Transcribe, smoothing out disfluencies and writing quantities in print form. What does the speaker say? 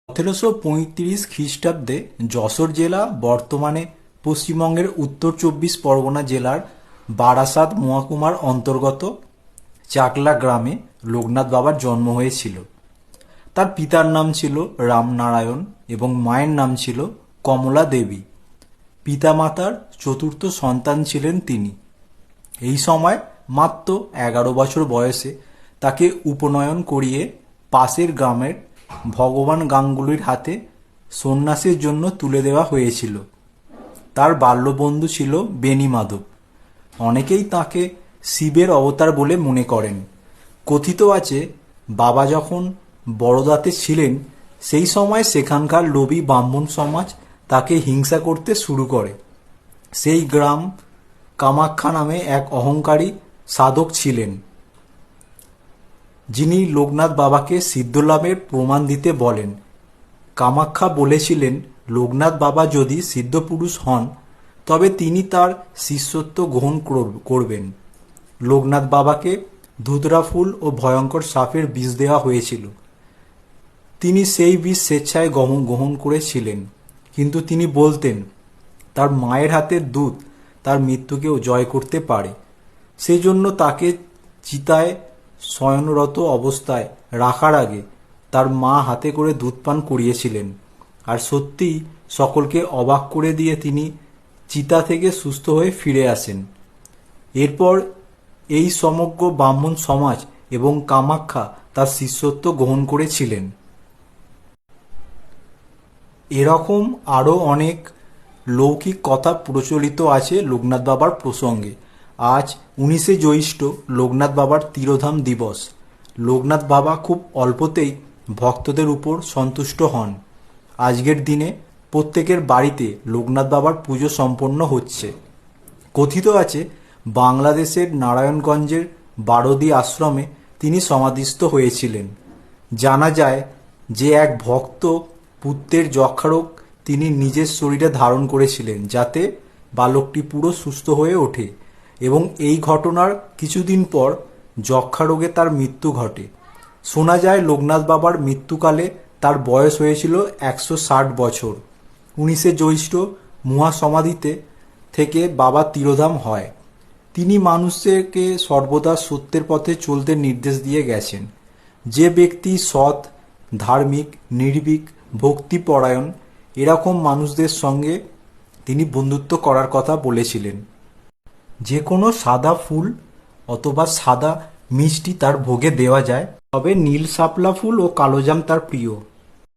১৭৩৫ খ্রিস্টাব্দে যশোর জেলা বর্তমানে পশ্চিমবঙ্গের উত্তর চব্বিশ পরগনা জেলার বারাসাত মহকুমার অন্তর্গত চাকলা গ্রামে লোকনাথ বাবার জন্ম হয়েছিল। তার পিতার নাম ছিল রামনারায়ণ এবং মায়ের নাম ছিল কমলা দেবী। পিতামাতার চতুর্থ সন্তান ছিলেন তিনি। এই সময় মাত্র ১১ বছর বয়সে তাকে উপনয়ন করিয়ে পাশের গ্রামের ভগবান গাঙ্গুলির হাতে সন্ন্যাসের জন্য তুলে দেওয়া হয়েছিল। তার বাল্যবন্ধু ছিল বেণী মাধব। অনেকেই তাকে শিবের অবতার বলে মনে করেন। কথিত আছে, বাবা যখন বড়দাতে ছিলেন সেই সময় সেখানকার লোভী ব্রাহ্মণ সমাজ তাকে হিংসা করতে শুরু করে। সেই গ্রাম কামাখ্যা নামে এক অহংকারী সাধক ছিলেন, যিনি লোকনাথ বাবাকে সিদ্ধলাভের প্রমাণ দিতে বলেন। কামাখ্যা বলেছিলেন, লোকনাথ বাবা যদি সিদ্ধপুরুষ হন তবে তিনি তার শিষ্যত্ব গ্রহণ করবেন। লোকনাথ বাবাকে ধুতরা ফুল ও ভয়ঙ্কর সাপের বিষ দেওয়া হয়েছিল। তিনি সেই বিষ স্বেচ্ছায় গ্রহণ করেছিলেন, কিন্তু তিনি বলতেন তার মায়ের হাতের দুধ তার মৃত্যুকেও জয় করতে পারে। সেই জন্য তাকে চিতায় শয়নরত অবস্থায় রাখার আগে তার মা হাতে করে দুধ পান করিয়েছিলেন। আর সত্যিই সকলকে অবাক করে দিয়ে তিনি চিতা থেকে সুস্থ হয়ে ফিরে আসেন। এরপর এই সমগ্র ব্রাহ্মণ সমাজ এবং কামাখ্যা তার শিষ্যত্ব গ্রহণ করেছিলেন। এরকম আরও অনেক লৌকিক কথা প্রচলিত আছে লোকনাথ বাবার প্রসঙ্গে। আজ ১৯শে জ্যৈষ্ঠ লোকনাথ বাবার তিরোধাম দিবস। লোকনাথ বাবা খুব অল্পতেই ভক্তদের উপর সন্তুষ্ট হন। আজকের দিনে প্রত্যেকের বাড়িতে লোকনাথ বাবার পুজো সম্পন্ন হচ্ছে। কথিত আছে, বাংলাদেশের নারায়ণগঞ্জের বারদী আশ্রমে তিনি সমাধিস্থ হয়েছিলেন। জানা যায় যে এক ভক্ত পুত্রের যক্ষারোগ তিনি নিজের শরীরে ধারণ করেছিলেন, যাতে বালকটি পুরো সুস্থ হয়ে ওঠে, এবং এই ঘটনার কিছুদিন পর যক্ষারোগে তার মৃত্যু ঘটে। শোনা যায় লোকনাথ বাবার মৃত্যুকালে তার বয়স হয়েছিল ১৬০ বছর। ১৯শে জ্যৈষ্ঠ মহাসমাধিতে থেকে বাবা তিরোধাম হয়। তিনি মানুষকে সর্বদা সত্যের পথে চলতে নির্দেশ দিয়ে গেছেন। যে ব্যক্তি সৎ, ধার্মিক, নির্ভীক, ভক্তিপরায়ণ এরকম মানুষদের সঙ্গে তিনি বন্ধুত্ব করার কথা বলেছিলেন। যে কোনো সাদা ফুল অথবা সাদা মিষ্টি তার ভোগে দেওয়া যায়, তবে নীল শাপলা ফুল ও কালোজাম তার প্রিয়।